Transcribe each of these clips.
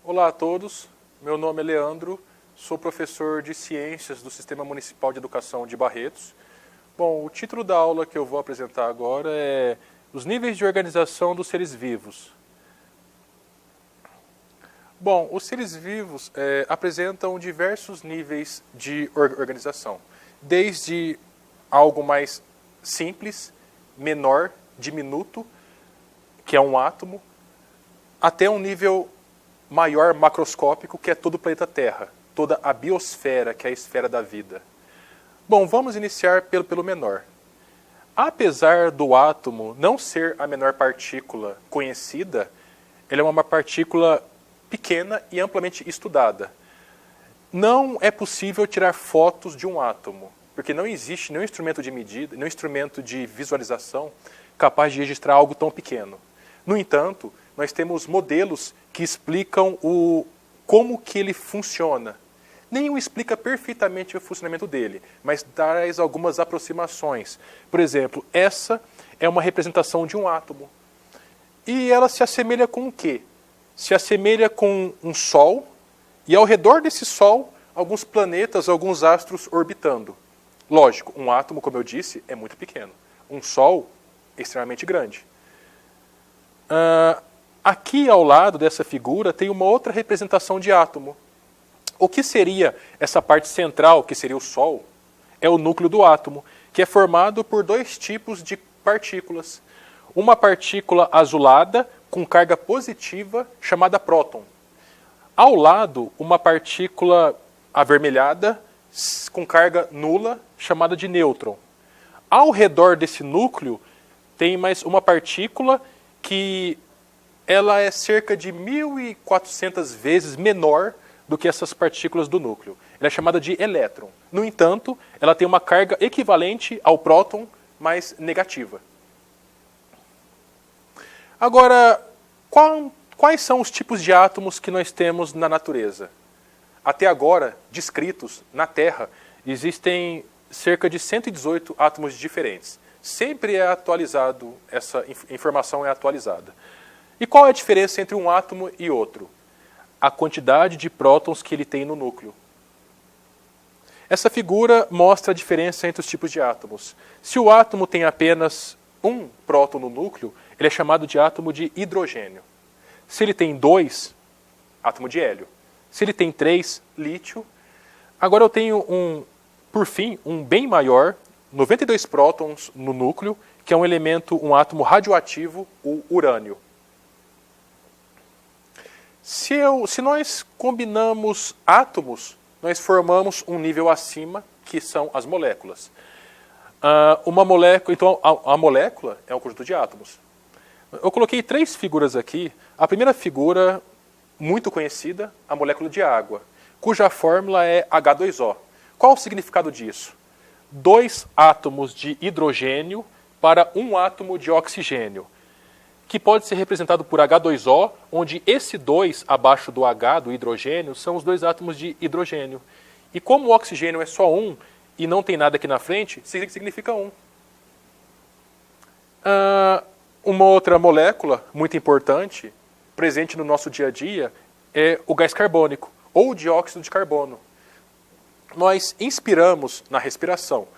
Olá a todos, meu nome é Leandro, sou professor de Ciências do Sistema Municipal de Educação de Barretos. Bom, o título da aula que eu vou apresentar agora é Os níveis de organização dos seres vivos. Bom, os seres vivos apresentam diversos níveis de organização, desde algo mais simples, menor, diminuto, que é um átomo, até um nível maior, macroscópico, que é todo o planeta Terra, toda a biosfera, que é a esfera da vida. Bom, vamos iniciar pelo menor. Apesar do átomo não ser a menor partícula conhecida, ele é uma partícula pequena e amplamente estudada. Não é possível tirar fotos de um átomo, porque não existe nenhum instrumento de medida, nenhum instrumento de visualização capaz de registrar algo tão pequeno. No entanto, nós temos modelos que explicam como que ele funciona. Nenhum explica perfeitamente o funcionamento dele, mas traz algumas aproximações. Por exemplo, essa é uma representação de um átomo. E ela se assemelha com o quê? Se assemelha com um Sol, e ao redor desse Sol, alguns planetas, alguns astros orbitando. Lógico, um átomo, como eu disse, é muito pequeno. Um Sol é extremamente grande. Aqui ao lado dessa figura tem uma outra representação de átomo. O que seria essa parte central, que seria o Sol, é o núcleo do átomo, que é formado por dois tipos de partículas. Uma partícula azulada com carga positiva, chamada próton. Ao lado, uma partícula avermelhada com carga nula, chamada de nêutron. Ao redor desse núcleo, tem mais uma partícula que ela é cerca de 1.400 vezes menor do que essas partículas do núcleo. Ela é chamada de elétron. No entanto, ela tem uma carga equivalente ao próton, mas negativa. Agora, quais são os tipos de átomos que nós temos na natureza? Até agora, descritos na Terra, existem cerca de 118 átomos diferentes. Sempre é atualizado, essa informação é atualizada. E qual é a diferença entre um átomo e outro? A quantidade de prótons que ele tem no núcleo. Essa figura mostra a diferença entre os tipos de átomos. Se o átomo tem apenas um próton no núcleo, ele é chamado de átomo de hidrogênio. Se ele tem 2, átomo de hélio. Se ele tem 3, lítio. Agora eu tenho, por fim, um bem maior, 92 prótons no núcleo, que é um elemento, um átomo radioativo, o urânio. Se nós combinamos átomos, nós formamos um nível acima, que são as moléculas. Então, a molécula é um conjunto de átomos. Eu coloquei 3 figuras aqui. A primeira figura, muito conhecida, a molécula de água, cuja fórmula é H2O. Qual o significado disso? 2 átomos de hidrogênio para um átomo de oxigênio, que pode ser representado por H2O, onde esse 2 abaixo do H, do hidrogênio, são os 2 átomos de hidrogênio. E como o oxigênio é só um e não tem nada aqui na frente, significa 1. Uma outra molécula muito importante, presente no nosso dia a dia, é o gás carbônico, ou o dióxido de carbono. Nós inspiramos na respiração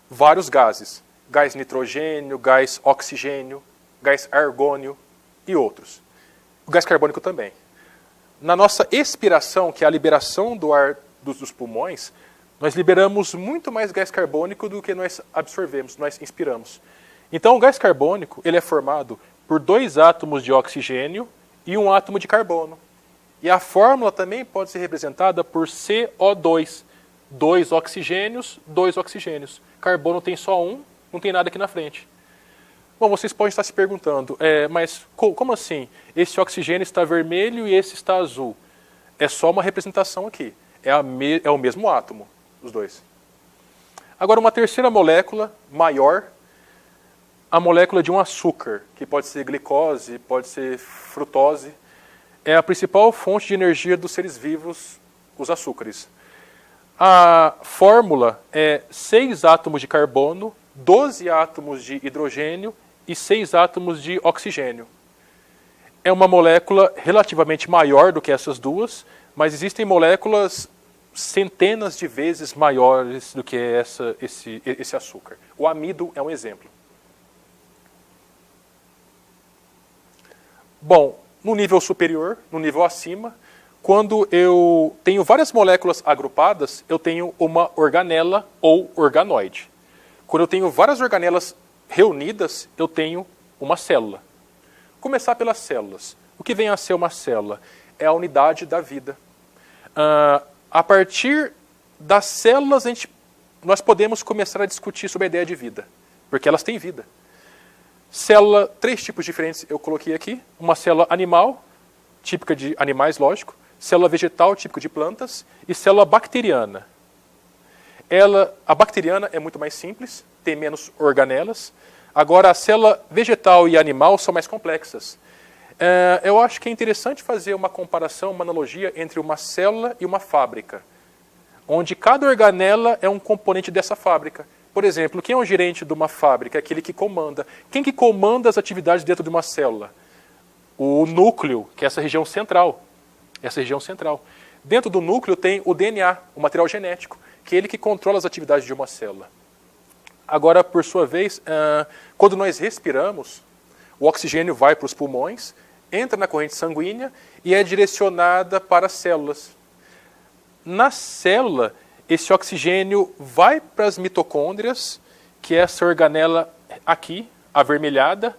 vários gases, gás nitrogênio, gás oxigênio, gás argônio e outros. O gás carbônico também. Na nossa expiração, que é a liberação do ar dos pulmões, nós liberamos muito mais gás carbônico do que nós absorvemos, nós inspiramos. Então o gás carbônico ele é formado por 2 átomos de oxigênio e um átomo de carbono. E a fórmula também pode ser representada por CO2. 2 oxigênios, 2 oxigênios. Carbono tem só um, não tem nada aqui na frente. Bom, vocês podem estar se perguntando, mas como assim? Esse oxigênio está vermelho e esse está azul. É só uma representação aqui. É o mesmo átomo, os dois. Agora, uma terceira molécula, maior, a molécula de um açúcar, que pode ser glicose, pode ser frutose. É a principal fonte de energia dos seres vivos, os açúcares. A fórmula é 6 átomos de carbono, 12 átomos de hidrogênio e 6 átomos de oxigênio. é uma molécula relativamente maior do que essas duas, mas existem moléculas centenas de vezes maiores do que esse açúcar. O amido é um exemplo. Bom, no nível superior, no nível acima, quando eu tenho várias moléculas agrupadas, eu tenho uma organela ou organoide. Quando eu tenho várias organelas reunidas, eu tenho uma célula. Começar pelas células. O que vem a ser uma célula? É a unidade da vida. A partir das células, nós podemos começar a discutir sobre a ideia de vida, porque elas têm vida. Célula, 3 tipos diferentes eu coloquei aqui. Uma célula animal, típica de animais, lógico. Célula vegetal, típica de plantas. E célula bacteriana. A bacteriana é muito mais simples, tem menos organelas. Agora, a célula vegetal e animal são mais complexas. Eu acho que é interessante fazer uma comparação, uma analogia entre uma célula e uma fábrica, onde cada organela é um componente dessa fábrica. Por exemplo, quem é o gerente de uma fábrica? Aquele que comanda. Quem que comanda as atividades dentro de uma célula? O núcleo, que é essa região central. Dentro do núcleo tem o DNA, o material genético, que é ele que controla as atividades de uma célula. Agora, por sua vez, quando nós respiramos, o oxigênio vai para os pulmões, entra na corrente sanguínea e é direcionada para as células. Na célula, esse oxigênio vai para as mitocôndrias, que é essa organela aqui, avermelhada,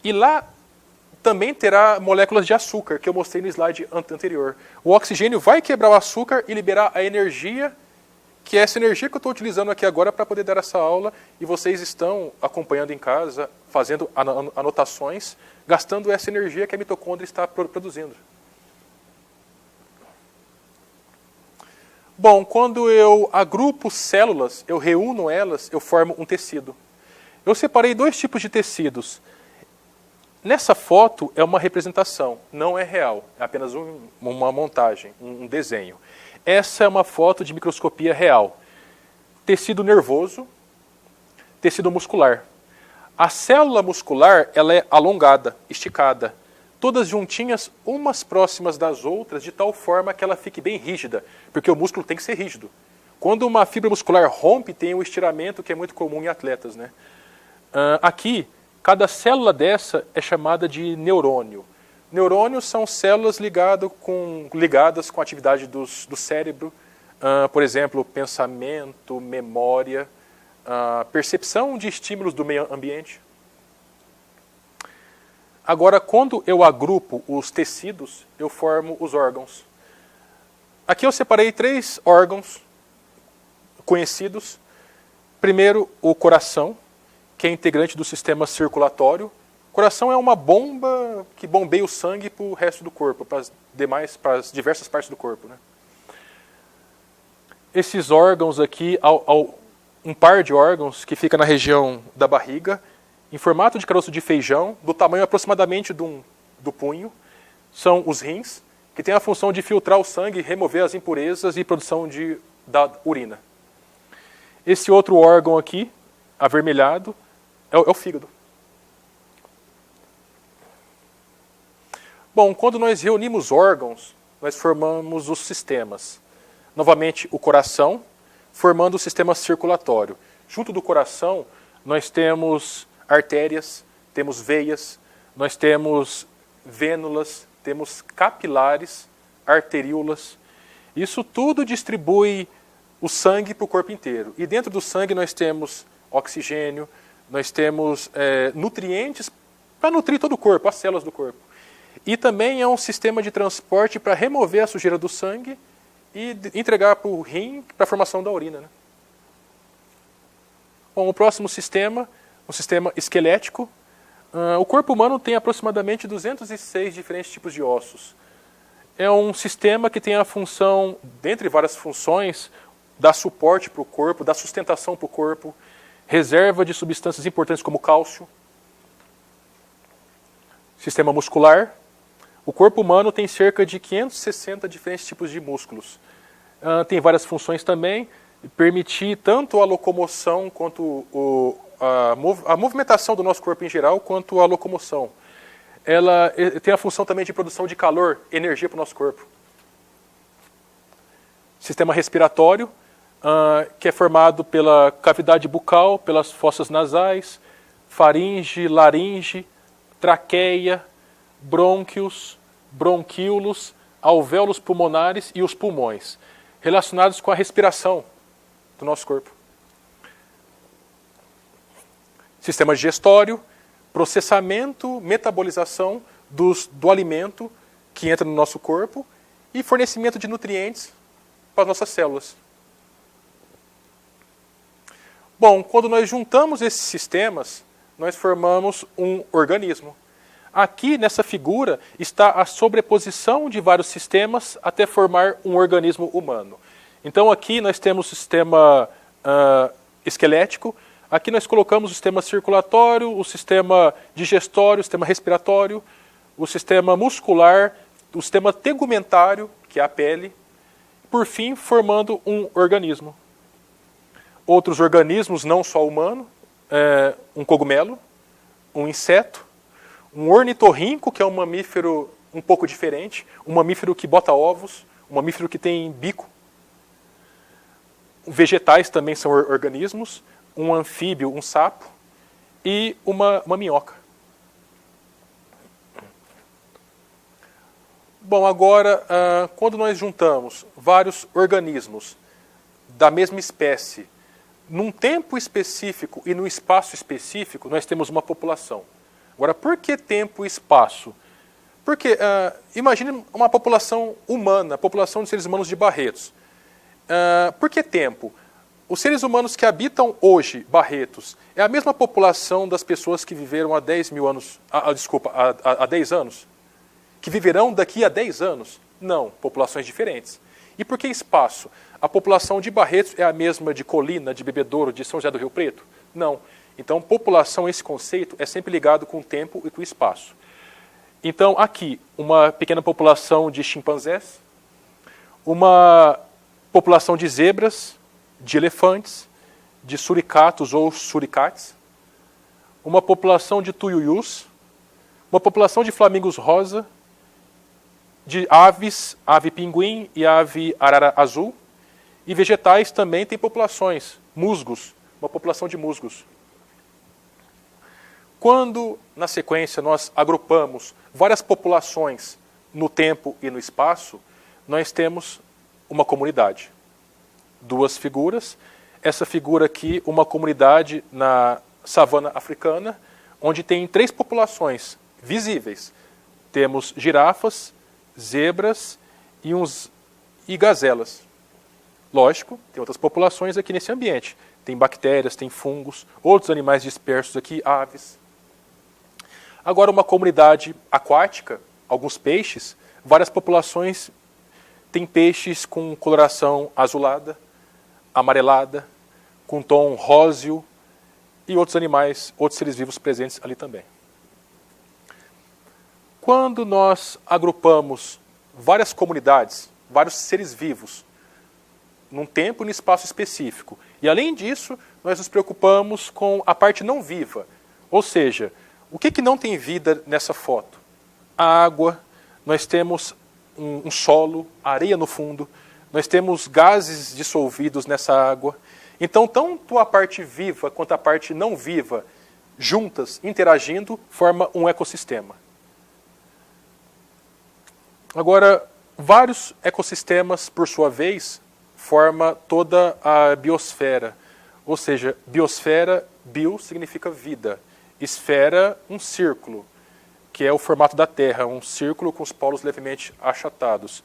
e lá também terá moléculas de açúcar, que eu mostrei no slide anterior. O oxigênio vai quebrar o açúcar e liberar a energia, que é essa energia que eu estou utilizando aqui agora para poder dar essa aula, e vocês estão acompanhando em casa, fazendo anotações, gastando essa energia que a mitocôndria está produzindo. Bom, quando eu agrupo células, eu reúno elas, eu formo um tecido. Eu separei 2 tipos de tecidos. Nessa foto é uma representação, não é real, é apenas uma montagem, um desenho. Essa é uma foto de microscopia real. Tecido nervoso, tecido muscular. A célula muscular ela é alongada, esticada, todas juntinhas, umas próximas das outras, de tal forma que ela fique bem rígida, porque o músculo tem que ser rígido. Quando uma fibra muscular rompe, tem um estiramento que é muito comum em atletas, né? Aqui, cada célula dessa é chamada de neurônio. Neurônios são células ligadas com a atividade do cérebro, por exemplo, pensamento, memória, percepção de estímulos do meio ambiente. Agora, quando eu agrupo os tecidos, eu formo os órgãos. Aqui eu separei 3 órgãos conhecidos. Primeiro, o coração, que é integrante do sistema circulatório. O coração é uma bomba que bombeia o sangue para o resto do corpo, para as diversas partes do corpo, né? Esses órgãos aqui, um par de órgãos que fica na região da barriga, em formato de caroço de feijão, do tamanho aproximadamente do punho, são os rins, que têm a função de filtrar o sangue, remover as impurezas e produção da urina. Esse outro órgão aqui, avermelhado, é o fígado. Bom, quando nós reunimos órgãos, nós formamos os sistemas. Novamente, o coração, formando o sistema circulatório. Junto do coração, nós temos artérias, temos veias, nós temos vênulas, temos capilares, arteríolas. Isso tudo distribui o sangue para o corpo inteiro. E dentro do sangue nós temos oxigênio, nós temos nutrientes para nutrir todo o corpo, as células do corpo. E também é um sistema de transporte para remover a sujeira do sangue e entregar para o rim para a formação da urina, né? Bom, o próximo sistema, o sistema esquelético. O corpo humano tem aproximadamente 206 diferentes tipos de ossos. É um sistema que tem a função, dentre várias funções, dar suporte para o corpo, dar sustentação para o corpo, reserva de substâncias importantes como cálcio. Sistema muscular. O corpo humano tem cerca de 560 diferentes tipos de músculos. Tem várias funções também, permitir tanto a locomoção quanto a movimentação do nosso corpo em geral, quanto a locomoção. ela tem a função também de produção de calor, energia para o nosso corpo. Sistema respiratório, que é formado pela cavidade bucal, pelas fossas nasais, faringe, laringe, traqueia, brônquios, bronquíolos, alvéolos pulmonares e os pulmões, relacionados com a respiração do nosso corpo. Sistema digestório, processamento, metabolização do alimento que entra no nosso corpo e fornecimento de nutrientes para as nossas células. Bom, quando nós juntamos esses sistemas, nós formamos um organismo. Aqui, nessa figura, está a sobreposição de vários sistemas até formar um organismo humano. Então, aqui nós temos o sistema esquelético, aqui nós colocamos o sistema circulatório, o sistema digestório, o sistema respiratório, o sistema muscular, o sistema tegumentário, que é a pele, por fim, formando um organismo. Outros organismos, não só humano, um cogumelo, um inseto, um ornitorrinco, que é um mamífero um pouco diferente, um mamífero que bota ovos, um mamífero que tem bico. Vegetais também são organismos, um anfíbio, um sapo, e uma minhoca. Bom, agora, quando nós juntamos vários organismos da mesma espécie, num tempo específico e num espaço específico, nós temos uma população. Agora, por que tempo e espaço? Porque, imagine uma população humana, a população de seres humanos de Barretos. Por que tempo? Os seres humanos que habitam hoje Barretos é a mesma população das pessoas que viveram há 10 mil anos, há 10 anos? Que viverão daqui a 10 anos? Não, populações diferentes. E por que espaço? A população de Barretos é a mesma de Colina, de Bebedouro, de São José do Rio Preto? Não. Então, população, esse conceito, é sempre ligado com o tempo e com o espaço. Então, aqui, uma pequena população de chimpanzés, uma população de zebras, de elefantes, de suricatos ou suricates, uma população de tuiuius, uma população de flamingos rosa, de aves, ave pinguim e ave arara azul, e vegetais também tem populações, musgos, uma população de musgos. Quando, na sequência, nós agrupamos várias populações no tempo e no espaço, nós temos uma comunidade. Duas figuras. Essa figura aqui, uma comunidade na savana africana, onde tem 3 populações visíveis. Temos girafas, zebras e gazelas. Lógico, tem outras populações aqui nesse ambiente. Tem bactérias, tem fungos, outros animais dispersos aqui, aves. Agora, uma comunidade aquática, alguns peixes, várias populações, tem peixes com coloração azulada, amarelada, com tom róseo e outros animais, outros seres vivos presentes ali também. Quando nós agrupamos várias comunidades, vários seres vivos, num tempo e num espaço específico, e além disso, nós nos preocupamos com a parte não viva, ou seja, o que não tem vida nessa foto? A água, nós temos um solo, areia no fundo, nós temos gases dissolvidos nessa água. Então, tanto a parte viva quanto a parte não viva, juntas, interagindo, forma um ecossistema. Agora, vários ecossistemas, por sua vez, formam toda a biosfera. Ou seja, biosfera, bio significa vida. Esfera, um círculo, que é o formato da Terra, um círculo com os polos levemente achatados.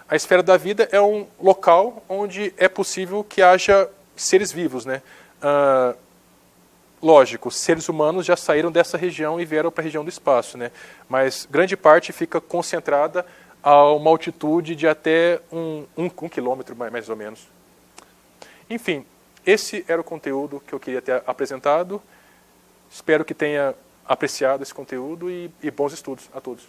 A esfera da vida é um local onde é possível que haja seres vivos, né? Lógico, seres humanos já saíram dessa região e vieram para a região do espaço, né? Mas grande parte fica concentrada a uma altitude de até um quilômetro, mais ou menos. Enfim, esse era o conteúdo que eu queria ter apresentado. Espero que tenha apreciado esse conteúdo e bons estudos a todos.